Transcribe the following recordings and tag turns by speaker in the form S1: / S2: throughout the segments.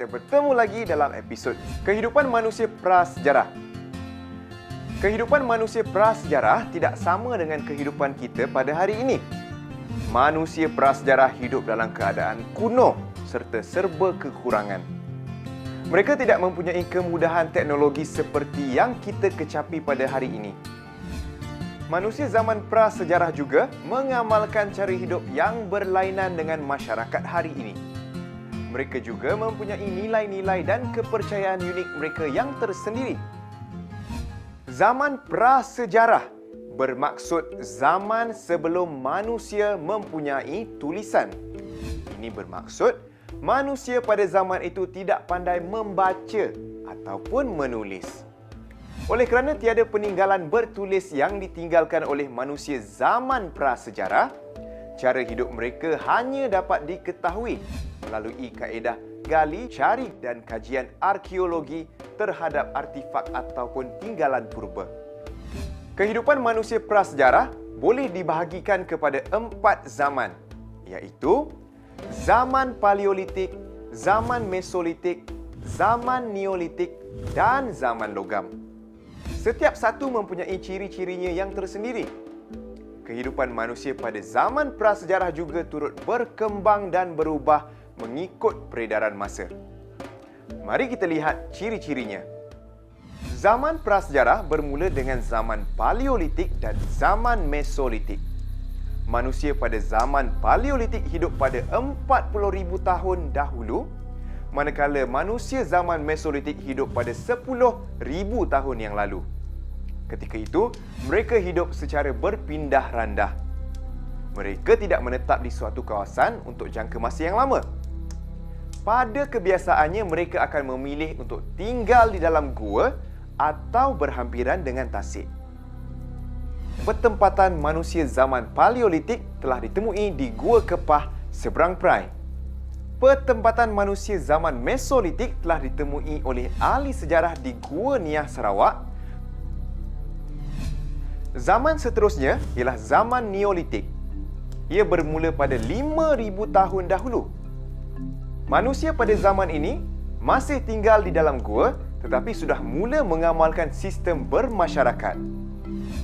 S1: kita bertemu lagi dalam episod Kehidupan Manusia Prasejarah. Kehidupan manusia prasejarah tidak sama dengan kehidupan kita pada hari ini. Manusia prasejarah hidup dalam keadaan kuno serta serba kekurangan. Mereka tidak mempunyai kemudahan teknologi seperti yang kita kecapi pada hari ini. Manusia zaman prasejarah juga mengamalkan cara hidup yang berlainan dengan masyarakat hari ini. Mereka juga mempunyai nilai-nilai dan kepercayaan unik mereka yang tersendiri. Zaman prasejarah bermaksud zaman sebelum manusia mempunyai tulisan. Ini bermaksud manusia pada zaman itu tidak pandai membaca ataupun menulis. Oleh kerana tiada peninggalan bertulis yang ditinggalkan oleh manusia zaman prasejarah, cara hidup mereka hanya dapat diketahui melalui kaedah gali, cari dan kajian arkeologi terhadap artifak ataupun tinggalan purba. Kehidupan manusia prasejarah boleh dibahagikan kepada 4 zaman, iaitu zaman Paleolitik, zaman Mesolitik, zaman Neolitik dan zaman logam. Setiap satu mempunyai ciri-cirinya yang tersendiri. Kehidupan manusia pada zaman prasejarah juga turut berkembang dan berubah mengikut peredaran masa. Mari kita lihat ciri-cirinya. Zaman prasejarah bermula dengan zaman Paleolitik dan zaman Mesolitik. Manusia pada zaman Paleolitik hidup pada 40,000 tahun dahulu, manakala manusia zaman Mesolitik hidup pada 10,000 tahun yang lalu. Ketika itu, mereka hidup secara berpindah randah. Mereka tidak menetap di suatu kawasan untuk jangka masa yang lama. Pada kebiasaannya, mereka akan memilih untuk tinggal di dalam gua atau berhampiran dengan tasik. Pertempatan manusia zaman Paleolitik telah ditemui di Gua Kepah seberang Perai. Pertempatan manusia zaman Mesolitik telah ditemui oleh ahli sejarah di Gua Niah, Sarawak. Zaman seterusnya ialah zaman Neolitik. Ia bermula pada 5,000 tahun dahulu. Manusia pada zaman ini masih tinggal di dalam gua tetapi sudah mula mengamalkan sistem bermasyarakat.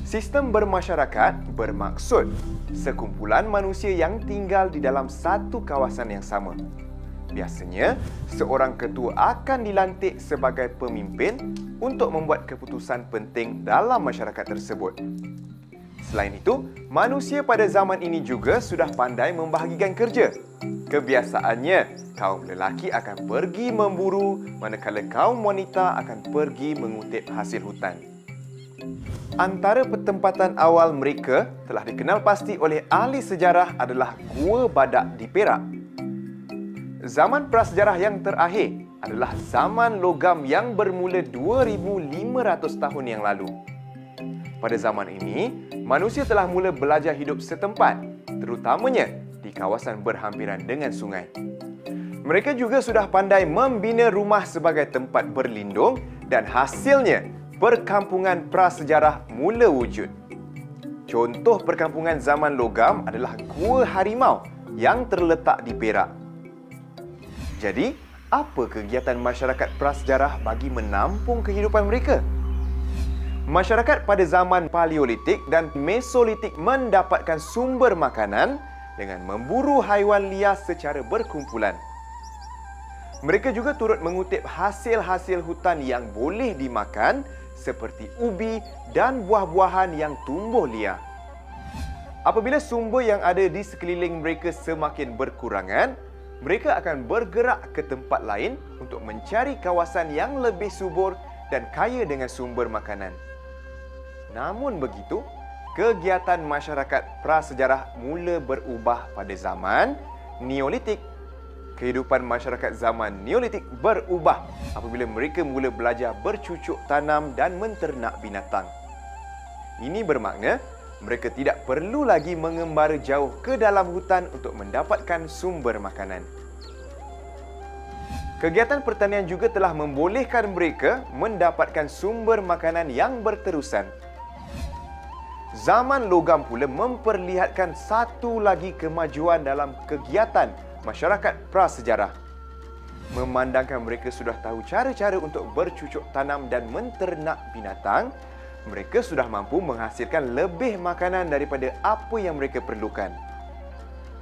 S1: Sistem bermasyarakat bermaksud sekumpulan manusia yang tinggal di dalam satu kawasan yang sama. Biasanya, seorang ketua akan dilantik sebagai pemimpin untuk membuat keputusan penting dalam masyarakat tersebut. Selain itu, manusia pada zaman ini juga sudah pandai membahagikan kerja. Kebiasaannya, kaum lelaki akan pergi memburu, manakala kaum wanita akan pergi mengutip hasil hutan. Antara pertempatan awal mereka telah dikenal pasti oleh ahli sejarah adalah Gua Badak di Perak. Zaman prasejarah yang terakhir adalah zaman logam yang bermula 2,500 tahun yang lalu. Pada zaman ini, manusia telah mula belajar hidup setempat, terutamanya di kawasan berhampiran dengan sungai. Mereka juga sudah pandai membina rumah sebagai tempat berlindung dan hasilnya, perkampungan prasejarah mula wujud. Contoh perkampungan zaman logam adalah Gua Harimau yang terletak di Perak. Jadi, apa kegiatan masyarakat prasejarah bagi menampung kehidupan mereka? Masyarakat pada zaman Paleolitik dan Mesolitik mendapatkan sumber makanan dengan memburu haiwan liar secara berkumpulan. Mereka juga turut mengutip hasil-hasil hutan yang boleh dimakan seperti ubi dan buah-buahan yang tumbuh liar. Apabila sumber yang ada di sekeliling mereka semakin berkurangan, mereka akan bergerak ke tempat lain untuk mencari kawasan yang lebih subur dan kaya dengan sumber makanan. Namun begitu, kegiatan masyarakat prasejarah mula berubah pada zaman Neolitik. Kehidupan masyarakat zaman Neolitik berubah apabila mereka mula belajar bercucuk tanam dan menternak binatang. Ini bermakna mereka tidak perlu lagi mengembara jauh ke dalam hutan untuk mendapatkan sumber makanan. Kegiatan pertanian juga telah membolehkan mereka mendapatkan sumber makanan yang berterusan. Zaman logam pula memperlihatkan satu lagi kemajuan dalam kegiatan masyarakat prasejarah. Memandangkan mereka sudah tahu cara-cara untuk bercucuk tanam dan menternak binatang, mereka sudah mampu menghasilkan lebih makanan daripada apa yang mereka perlukan.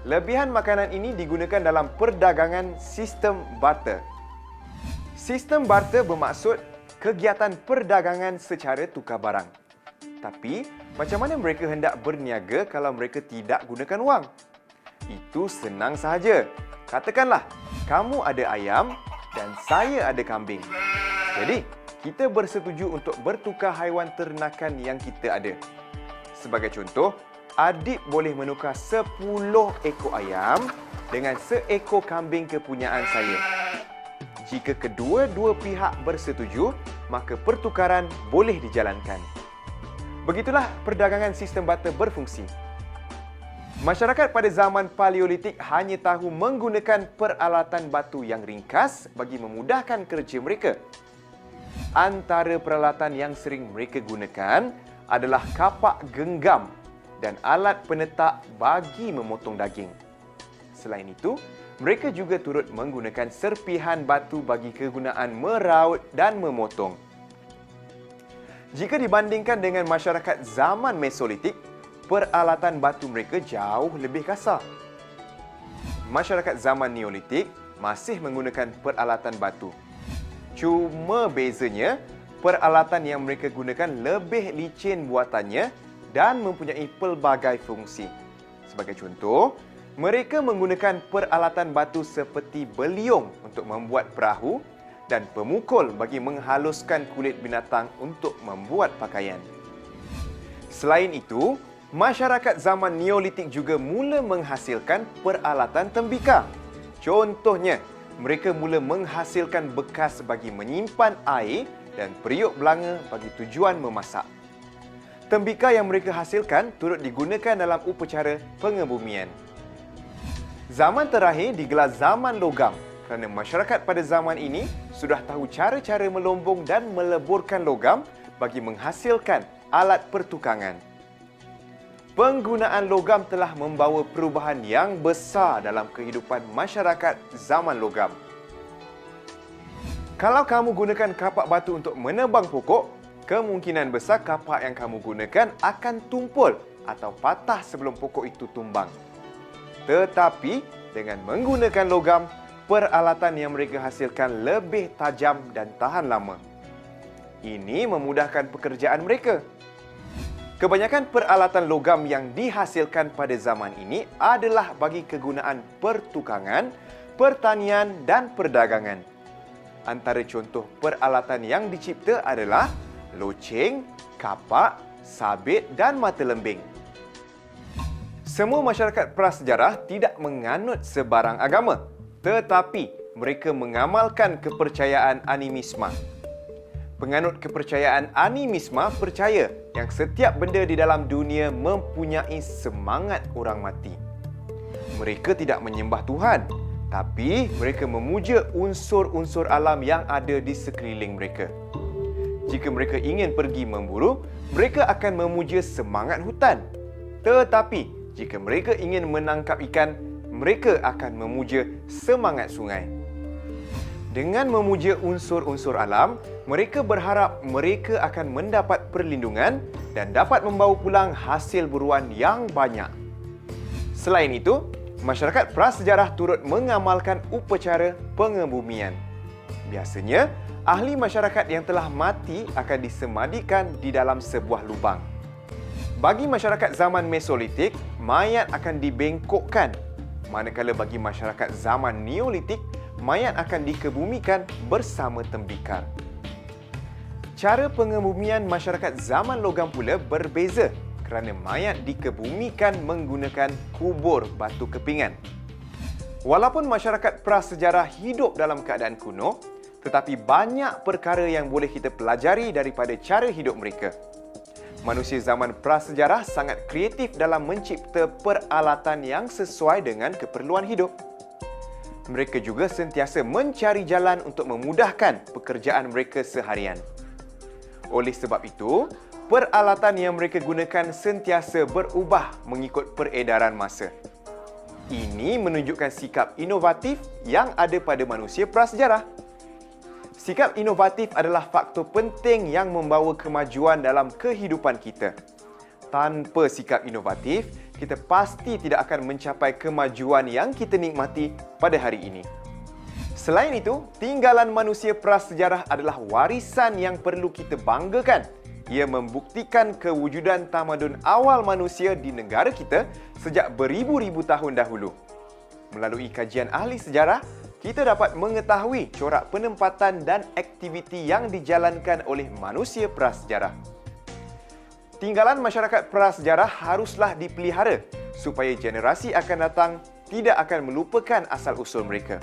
S1: Lebihan makanan ini digunakan dalam perdagangan sistem barter. Sistem barter bermaksud kegiatan perdagangan secara tukar barang. Tapi, macam mana mereka hendak berniaga kalau mereka tidak gunakan wang? Itu senang sahaja. Katakanlah, kamu ada ayam dan saya ada kambing. Jadi, kita bersetuju untuk bertukar haiwan ternakan yang kita ada. Sebagai contoh, adik boleh menukar 10 ekor ayam dengan seekor kambing kepunyaan saya. Jika kedua-dua pihak bersetuju, maka pertukaran boleh dijalankan. Begitulah perdagangan sistem barter berfungsi. Masyarakat pada zaman Paleolitik hanya tahu menggunakan peralatan batu yang ringkas bagi memudahkan kerja mereka. Antara peralatan yang sering mereka gunakan adalah kapak genggam dan alat penetak bagi memotong daging. Selain itu, mereka juga turut menggunakan serpihan batu bagi kegunaan meraut dan memotong. Jika dibandingkan dengan masyarakat zaman Mesolitik, peralatan batu mereka jauh lebih kasar. Masyarakat zaman Neolitik masih menggunakan peralatan batu. Cuma bezanya, peralatan yang mereka gunakan lebih licin buatannya dan mempunyai pelbagai fungsi. Sebagai contoh, mereka menggunakan peralatan batu seperti beliung untuk membuat perahu dan pemukul bagi menghaluskan kulit binatang untuk membuat pakaian. Selain itu, masyarakat zaman Neolitik juga mula menghasilkan peralatan tembikar. Contohnya, mereka mula menghasilkan bekas bagi menyimpan air dan periuk belanga bagi tujuan memasak. Tembikar yang mereka hasilkan turut digunakan dalam upacara pengebumian. Zaman terakhir digelar zaman logam kerana masyarakat pada zaman ini sudah tahu cara-cara melombong dan meleburkan logam bagi menghasilkan alat pertukangan. Penggunaan logam telah membawa perubahan yang besar dalam kehidupan masyarakat zaman logam. Kalau kamu gunakan kapak batu untuk menebang pokok, kemungkinan besar kapak yang kamu gunakan akan tumpul atau patah sebelum pokok itu tumbang. Tetapi, dengan menggunakan logam, peralatan yang mereka hasilkan lebih tajam dan tahan lama. Ini memudahkan pekerjaan mereka. Kebanyakan peralatan logam yang dihasilkan pada zaman ini adalah bagi kegunaan pertukangan, pertanian dan perdagangan. Antara contoh peralatan yang dicipta adalah loceng, kapak, sabit dan mata lembing. Semua masyarakat prasejarah tidak menganut sebarang agama, tetapi mereka mengamalkan kepercayaan animisme. Penganut kepercayaan animisme percaya yang setiap benda di dalam dunia mempunyai semangat orang mati. Mereka tidak menyembah Tuhan, tapi mereka memuja unsur-unsur alam yang ada di sekeliling mereka. Jika mereka ingin pergi memburu, mereka akan memuja semangat hutan. Tetapi, jika mereka ingin menangkap ikan, mereka akan memuja semangat sungai. Dengan memuja unsur-unsur alam, mereka berharap mereka akan mendapat perlindungan dan dapat membawa pulang hasil buruan yang banyak. Selain itu, masyarakat prasejarah turut mengamalkan upacara pengebumian. Biasanya, ahli masyarakat yang telah mati akan disemadikan di dalam sebuah lubang. Bagi masyarakat zaman Mesolitik, mayat akan dibengkokkan. Manakala bagi masyarakat zaman Neolitik, mayat akan dikebumikan bersama tembikar. Cara pengebumian masyarakat zaman logam pula berbeza kerana mayat dikebumikan menggunakan kubur batu kepingan. Walaupun masyarakat prasejarah hidup dalam keadaan kuno, tetapi banyak perkara yang boleh kita pelajari daripada cara hidup mereka. Manusia zaman prasejarah sangat kreatif dalam mencipta peralatan yang sesuai dengan keperluan hidup. Mereka juga sentiasa mencari jalan untuk memudahkan pekerjaan mereka seharian. Oleh sebab itu, peralatan yang mereka gunakan sentiasa berubah mengikut peredaran masa. Ini menunjukkan sikap inovatif yang ada pada manusia prasejarah. Sikap inovatif adalah faktor penting yang membawa kemajuan dalam kehidupan kita. Tanpa sikap inovatif, kita pasti tidak akan mencapai kemajuan yang kita nikmati pada hari ini. Selain itu, tinggalan manusia prasejarah adalah warisan yang perlu kita banggakan. Ia membuktikan kewujudan tamadun awal manusia di negara kita sejak beribu-ribu tahun dahulu. Melalui kajian ahli sejarah, kita dapat mengetahui corak penempatan dan aktiviti yang dijalankan oleh manusia prasejarah. Tinggalan masyarakat prasejarah haruslah dipelihara supaya generasi akan datang tidak akan melupakan asal-usul mereka.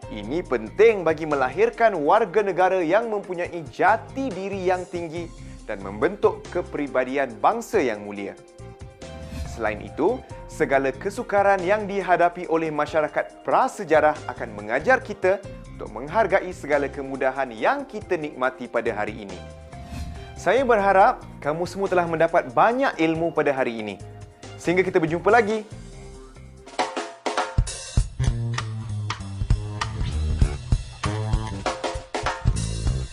S1: Ini penting bagi melahirkan warga negara yang mempunyai jati diri yang tinggi dan membentuk kepribadian bangsa yang mulia. Selain itu, segala kesukaran yang dihadapi oleh masyarakat prasejarah akan mengajar kita untuk menghargai segala kemudahan yang kita nikmati pada hari ini. Saya berharap kamu semua telah mendapat banyak ilmu pada hari ini. Sehingga kita berjumpa lagi.